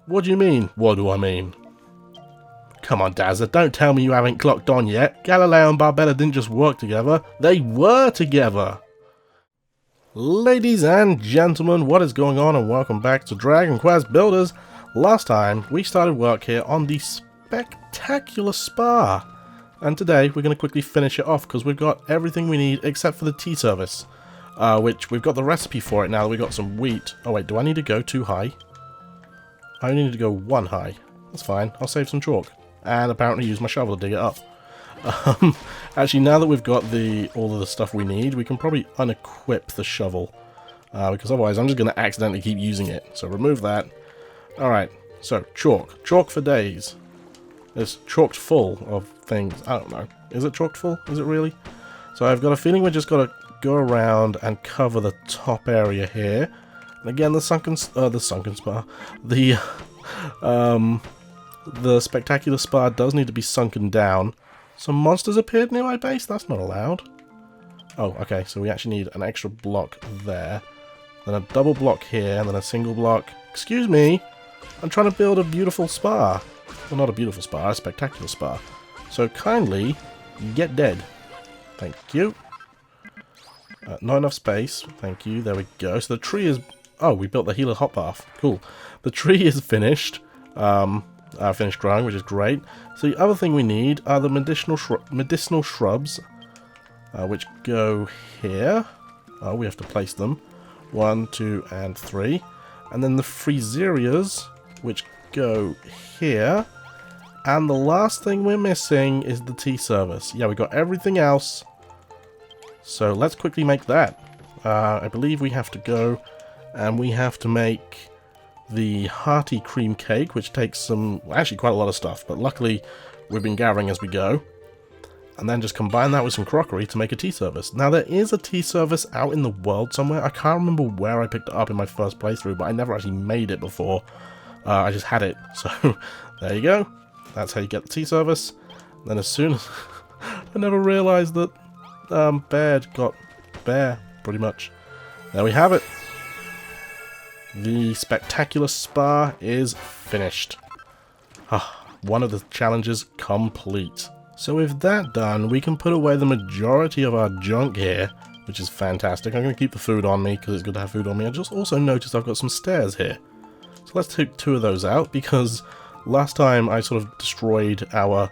What do you mean? What do I mean? Come on, Dazza, don't tell me you haven't clocked on yet. Galileo and Barbella didn't just work together, they were together! Ladies and gentlemen, what is going on, and welcome back to Dragon Quest Builders. Last time, we started work here on the spectacular spa. And today, we're going to quickly finish it off, because we've got everything we need except for the tea service. Which, we've got the recipe for it now that we've got some wheat. Oh wait, do I need to go too high? I only need to go one high. That's fine, I'll save some chalk. And apparently use my shovel to dig it up. Actually, now that we've got all of the stuff we need, we can probably unequip the shovel. Because otherwise I'm just going to accidentally keep using it. So remove that. Alright, so chalk. Chalk for days. It's chalked full of things. I don't know. Is it chalked full? Is it really? So I've got a feeling we're just got to go around and cover the top area here. And again, the sunken spa. The spectacular spa does need to be sunken down. Some monsters appeared near my base? That's not allowed. Oh, okay, so we actually need an extra block there. Then a double block here, and then a single block. Excuse me! I'm trying to build a beautiful spa. Well, not a beautiful spa, a spectacular spa. So kindly, get dead. Thank you. Not enough space. Thank you. There we go. So the tree is... Oh, we built the healer hot bath. Cool. The tree is finished. Finished growing, which is great. So the other thing we need are the medicinal shrubs, which go here. Oh, we have to place them. 1, 2, and 3. And then the Freezerias, which go here. And the last thing we're missing is the tea service. Yeah, we got everything else. So let's quickly make that. I believe we have to go and we have to make the hearty cream cake, which takes some, actually quite a lot of stuff, but luckily we've been gathering as we go. And then just combine that with some crockery to make a tea service. Now there is a tea service out in the world somewhere. I can't remember where I picked it up in my first playthrough, but I never actually made it before. I just had it. So there you go. That's how you get the tea service. Then as soon as... I never realised that Bear got Bear, pretty much. There we have it. The spectacular spa is finished. One of the challenges complete. So with that done, we can put away the majority of our junk here, which is fantastic. I'm going to keep the food on me because it's good to have food on me. I just also noticed I've got some stairs here. So let's take 2 of those out because last time I sort of destroyed our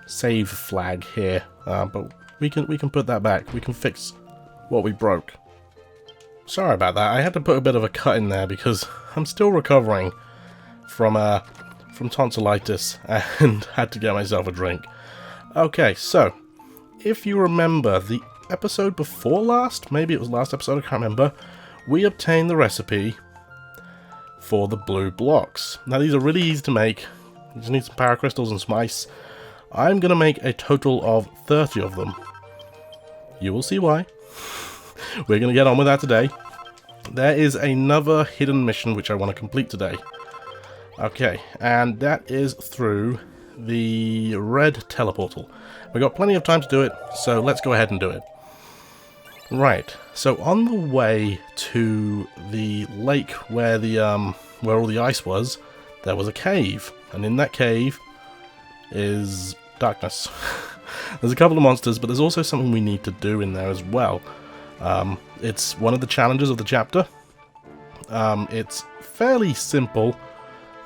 save flag here, but we can put that back. We can fix what we broke. Sorry about that. I had to put a bit of a cut in there because I'm still recovering from tonsillitis and had to get myself a drink. Okay, so if you remember the episode before last, maybe it was last episode, I can't remember, we obtained the recipe for the blue blocks. Now these are really easy to make. You just need some power crystals and some ice. I'm going to make a total of 30 of them. You will see why. We're going to get on with that today. There is another hidden mission which I want to complete today. Okay, and that is through the red teleportal. We've got plenty of time to do it, so let's go ahead and do it. Right, so on the way to the lake where where all the ice was, there was a cave, and in that cave is darkness. There's a couple of monsters, but there's also something we need to do in there as well. It's one of the challenges of the chapter. It's fairly simple.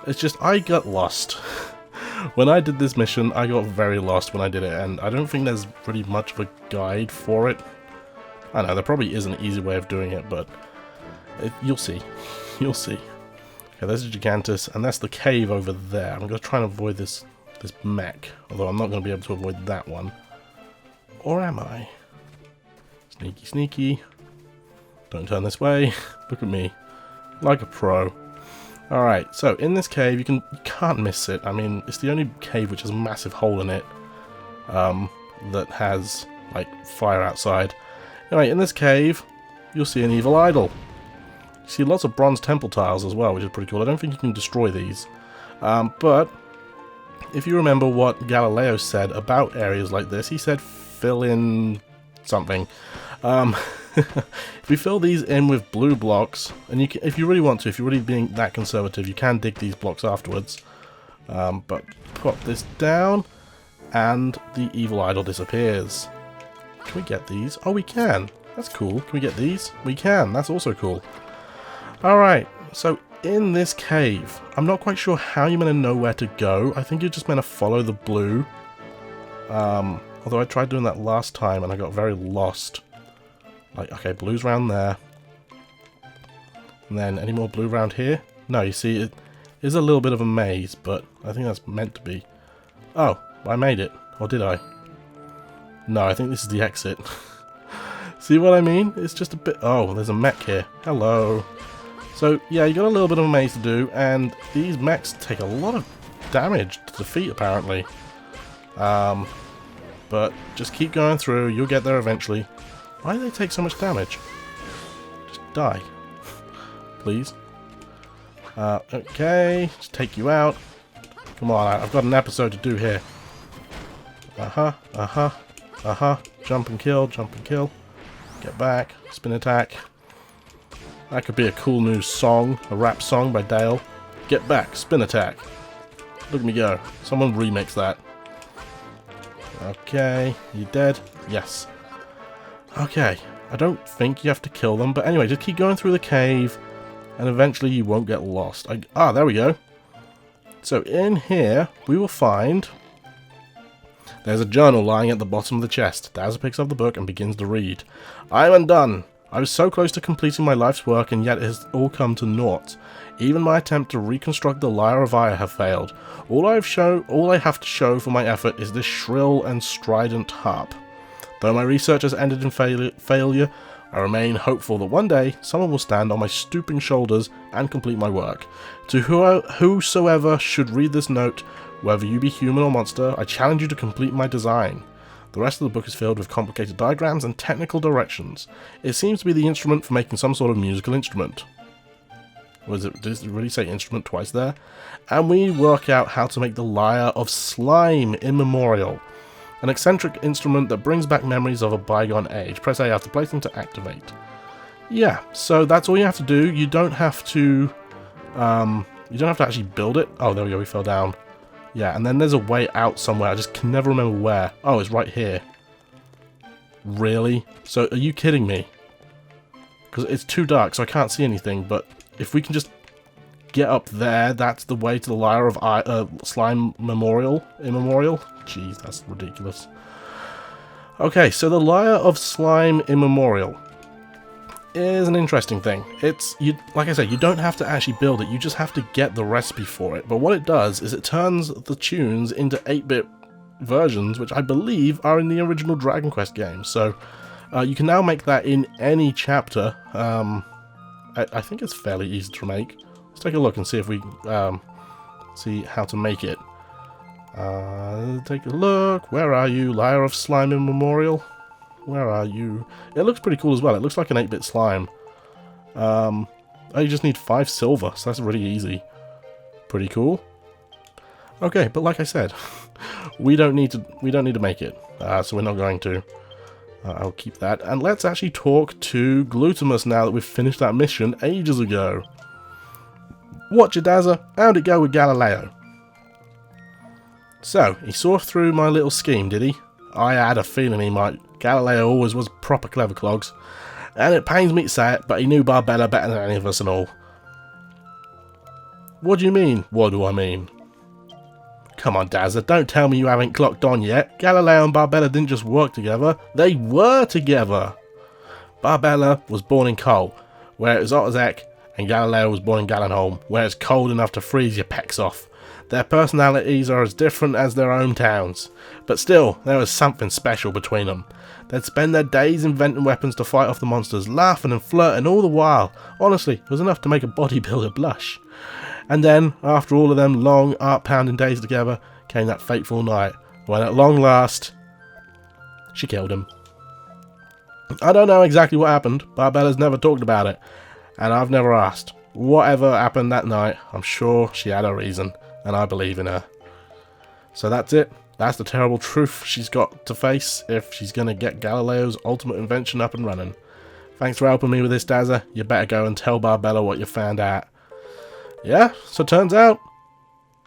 It's just I got lost. When I did this mission, I got very lost when I did it, and I don't think there's pretty much of a guide for it. I know, there probably is an easy way of doing it, but you'll see. You'll see. Okay, there's a Gigantus, and that's the cave over there. I'm going to try and avoid this mech, although I'm not going to be able to avoid that one. Or am I? Sneaky, sneaky. Don't turn this way. Look at me. Like a pro. Alright, so in this cave, you can't miss it. I mean, it's the only cave which has a massive hole in it. That has, like, fire outside. Anyway, in this cave, you'll see an evil idol. You see lots of bronze temple tiles as well, which is pretty cool. I don't think you can destroy these. But if you remember what Galileo said about areas like this, he said fill in something. If we fill these in with blue blocks, and you can, if you really want to, if you're really being that conservative, you can dig these blocks afterwards. But pop this down, and the evil idol disappears. Can we get these? Oh, we can. That's cool. Can we get these? We can. That's also cool. Alright, so in this cave, I'm not quite sure how you're meant to know where to go. I think you're just meant to follow the blue. Although I tried doing that last time and I got very lost. Like, okay, blue's around there. And then, any more blue around here? No, you see, it is a little bit of a maze, but I think that's meant to be. Oh, I made it. Or did I? No, I think this is the exit. See what I mean? It's just a bit... Oh, there's a mech here. Hello. So, yeah, you got a little bit of a maze to do, and these mechs take a lot of damage to defeat, apparently. But just keep going through. You'll get there eventually. Why do they take so much damage? Just die. Please. Okay. Just take you out. Come on, I've got an episode to do here. Jump and kill, jump and kill. Get back. Spin attack. That could be a cool new song. A rap song by Dale. Get back. Spin attack. Look at me go. Someone remix that. Okay. You dead? Yes. Okay. I don't think you have to kill them. But anyway, just keep going through the cave. And eventually you won't get lost. There we go. So in here, we will find... There's a journal lying at the bottom of the chest. Dazza picks up the book and begins to read. I am undone. I was so close to completing my life's work, and yet it has all come to naught. Even my attempt to reconstruct the Lyre of Ire have failed. All I have to show for my effort is this shrill and strident harp. Though my research has ended in failure, I remain hopeful that one day someone will stand on my stooping shoulders and complete my work. To whosoever should read this note, whether you be human or monster, I challenge you to complete my design. The rest of the book is filled with complicated diagrams and technical directions. It seems to be the instrument for making some sort of musical instrument. Does it really say instrument twice there? And we work out how to make the Lyre of Slime Immemorial. An eccentric instrument that brings back memories of a bygone age. Press A after placing to activate. Yeah, so that's all you have to do. You don't have to actually build it. Oh, there we go, we fell down. Yeah, and then there's a way out somewhere. I just can never remember where. Oh, it's right here. Really? So, are you kidding me? Because it's too dark, so I can't see anything. But if we can just get up there, that's the way to the Lyre of Slime Immemorial. Jeez, that's ridiculous. Okay, so the Lyre of Slime Immemorial is an interesting thing. Like I said, you don't have to actually build it, you just have to get the recipe for it. But what it does is it turns the tunes into 8-bit versions, which I believe are in the original Dragon Quest game. So you can now make that in any chapter. I think it's fairly easy to make. Let's take a look and see if we see how to make it. Take a look. Where are you? Lyre of Slime Immemorial. Where are you? It looks pretty cool as well. It looks like an 8-bit slime. Oh, you just need 5 silver, so that's really easy. Pretty cool. Okay, but like I said, we don't need to make it, so we're not going to. I'll keep that. And let's actually talk to Glutamus now that we've finished that mission ages ago. Watcha Dazza, how'd it go with Galileo? So, he saw through my little scheme, did he? I had a feeling he might. Galileo always was proper clever, clogs. And it pains me to say it, but he knew Barbella better than any of us and all. What do you mean? What do I mean? Come on, Dazza, don't tell me you haven't clocked on yet. Galileo and Barbella didn't just work together, they were together. Barbella was born in Cole, where it was hot as heck, and Galileo was born in Gallenholm, where it's cold enough to freeze your pecs off. Their personalities are as different as their own towns, but still, there was something special between them. They'd spend their days inventing weapons to fight off the monsters, laughing and flirting all the while. Honestly, it was enough to make a bodybuilder blush. And then, after all of them long, heart-pounding days together, came that fateful night, when at long last, she killed him. I don't know exactly what happened, Barbella's never talked about it, and I've never asked. Whatever happened that night, I'm sure she had a reason, and I believe in her. So that's it. That's the terrible truth she's got to face if she's going to get Galileo's ultimate invention up and running. Thanks for helping me with this, Dazza. You better go and tell Barbella what you found out. Yeah, so it turns out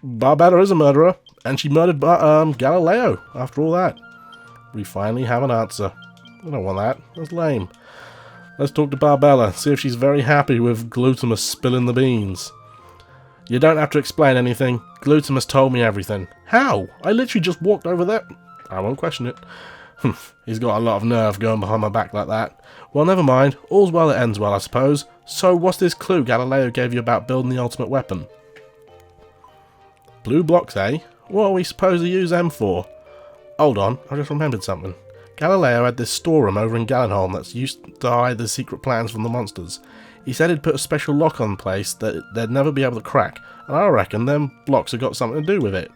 Barbella is a murderer, and she murdered Galileo after all that. We finally have an answer. I don't want that. That's lame. Let's talk to Barbella, see if she's very happy with Glutamus spilling the beans. You don't have to explain anything. Glutamus told me everything. How? I literally just walked over there. I won't question it. He's got a lot of nerve going behind my back like that. Well, never mind. All's well that ends well, I suppose. So, what's this clue Galileo gave you about building the ultimate weapon? Blue blocks, eh? What are we supposed to use them for? Hold on, I just remembered something. Galileo had this storeroom over in Gallenholm that's used to hide the secret plans from the monsters. He said he'd put a special lock on the place that they'd never be able to crack, and I reckon them blocks have got something to do with it.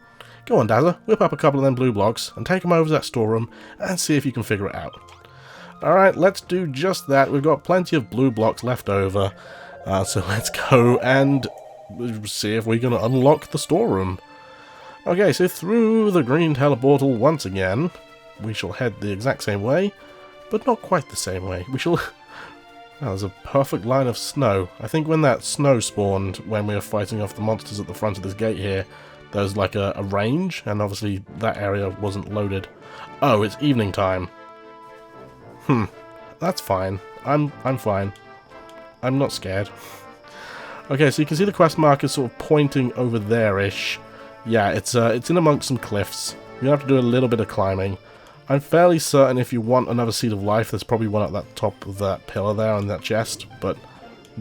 Go on, Dazza, whip up a couple of them blue blocks and take them over to that storeroom and see if you can figure it out. Alright, let's do just that. We've got plenty of blue blocks left over, so let's go and see if we can unlock the storeroom. Okay, so through the green teleportal once again, we shall head the exact same way, but not quite the same way. We shall... Oh, there's a perfect line of snow. I think when that snow spawned, when we were fighting off the monsters at the front of this gate here, there was like a range, and obviously that area wasn't loaded. Oh, it's evening time. That's fine. I'm fine. I'm not scared. Okay, so you can see the quest markers sort of pointing over there-ish. Yeah, it's in amongst some cliffs. You have to do a little bit of climbing. I'm fairly certain if you want another Seed of Life, there's probably one at that top of that pillar there on that chest, but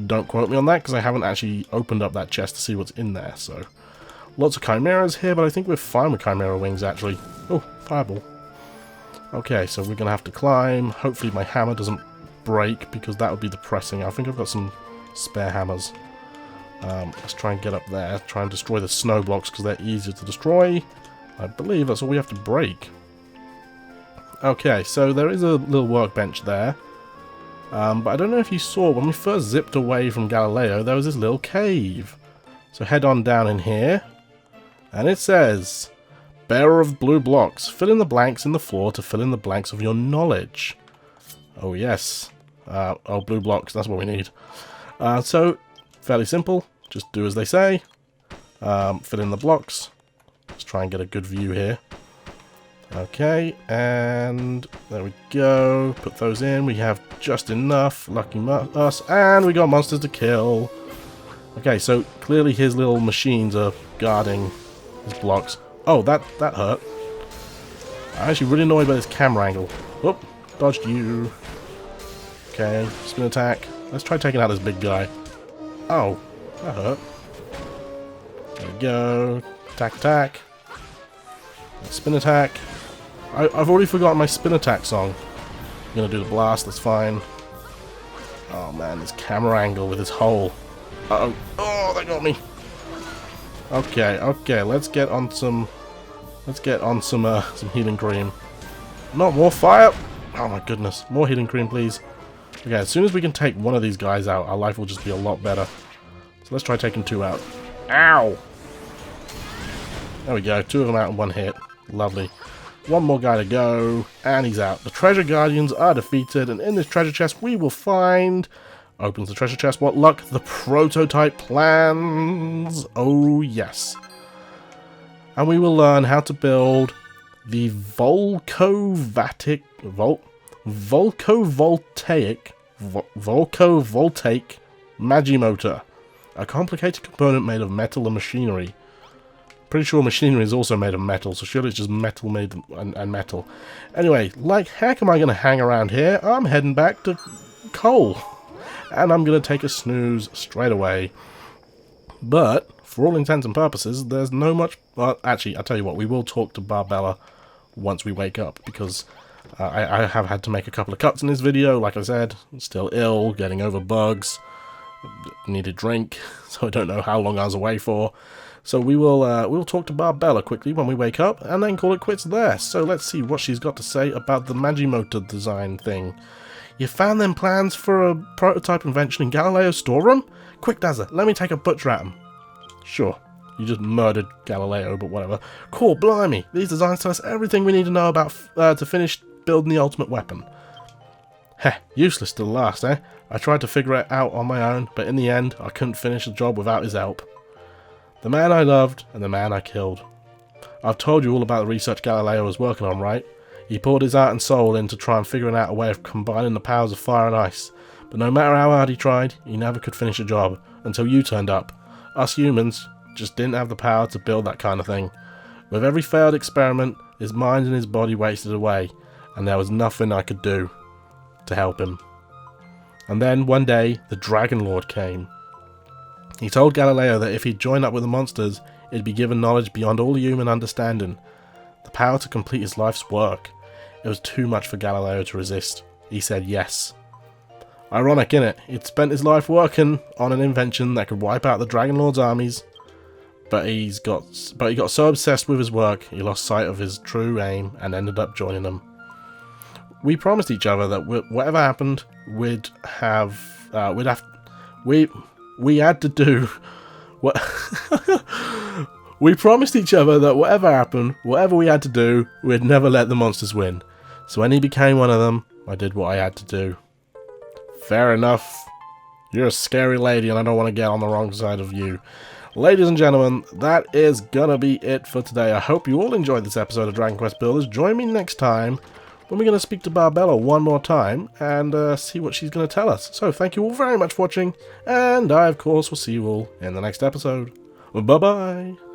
don't quote me on that because I haven't actually opened up that chest to see what's in there, so... Lots of chimeras here, but I think we're fine with chimera wings, actually. Oh, fireball. Okay, so we're going to have to climb. Hopefully my hammer doesn't break, because that would be depressing. I think I've got some spare hammers. Let's try and get up there. Try and destroy the snow blocks, because they're easier to destroy. I believe that's all we have to break. Okay, so there is a little workbench there. But I don't know if you saw, when we first zipped away from Galileo, there was this little cave. So head on down in here. And it says, Bearer of blue blocks, fill in the blanks in the floor to fill in the blanks of your knowledge. Oh yes. Oh, blue blocks, that's what we need. So, fairly simple. Just do as they say. Fill in the blocks. Let's try and get a good view here. Okay, and there we go. Put those in. We have just enough. Lucky us. And we got monsters to kill. Okay, so clearly his little machines are guarding his blocks. Oh, that hurt. I'm actually really annoyed by this camera angle. Whoop, dodged you. Okay, spin attack. Let's try taking out this big guy. Oh, that hurt. There we go. Attack, attack. Spin attack. I've already forgotten my spin attack song. I'm gonna do the blast, that's fine. Oh man, this camera angle with his hole. Uh-oh. Oh, that got me. Okay, let's get on some healing cream. Not more fire! Oh my goodness. More healing cream, please. Okay, as soon as we can take one of these guys out, our life will just be a lot better. So let's try taking two out. Ow! There we go, two of them out in one hit. Lovely. One more guy to go, and he's out. The treasure guardians are defeated, and in this treasure chest we will find... Opens the treasure chest, what luck? The prototype plans! Oh yes. And we will learn how to build the volcovoltaic Magimotor. A complicated component made of metal and machinery. Pretty sure machinery is also made of metal, so surely it's just metal made and metal. Anyway, like heck am I going to hang around here? I'm heading back to coal. And I'm going to take a snooze straight away. But, for all intents and purposes, there's no much... Well, actually, I'll tell you what, we will talk to Barbella once we wake up, because I have had to make a couple of cuts in this video. Like I said, still ill, getting over bugs, need a drink, so I don't know how long I was away for. So we'll talk to Barbella quickly when we wake up, and then call it quits there. So let's see what she's got to say about the Magimotor design thing. You found them plans for a prototype invention in Galileo's storeroom? Quick, Dazza, let me take a butcher at him. Sure, you just murdered Galileo, but whatever. Cool, blimey, these designs tell us everything we need to know about to finish building the ultimate weapon. Heh, useless to the last, eh? I tried to figure it out on my own, but in the end, I couldn't finish the job without his help. The man I loved, and the man I killed. I've told you all about the research Galileo was working on, right? He poured his heart and soul into trying figuring out a way of combining the powers of fire and ice. But no matter how hard he tried, he never could finish the job, until you turned up. Us humans just didn't have the power to build that kind of thing. With every failed experiment, his mind and his body wasted away, and there was nothing I could do to help him. And then, one day, the Dragon Lord came. He told Galileo that if he'd join up with the monsters, he'd be given knowledge beyond all human understanding. The power to complete his life's work. It was too much for Galileo to resist. He said yes. Ironic, innit? He'd spent his life working on an invention that could wipe out the Dragon Lord's armies, but he got so obsessed with his work, he lost sight of his true aim and ended up joining them. We promised each other that whatever happened, we had to do what. We promised each other that whatever happened, whatever we had to do, we'd never let the monsters win. So when he became one of them, I did what I had to do. Fair enough. You're a scary lady and I don't want to get on the wrong side of you. Ladies and gentlemen, that is gonna be it for today. I hope you all enjoyed this episode of Dragon Quest Builders. Join me next time when we're going to speak to Barbella one more time and see what she's going to tell us. So thank you all very much for watching, and I of course will see you all in the next episode. Bye bye.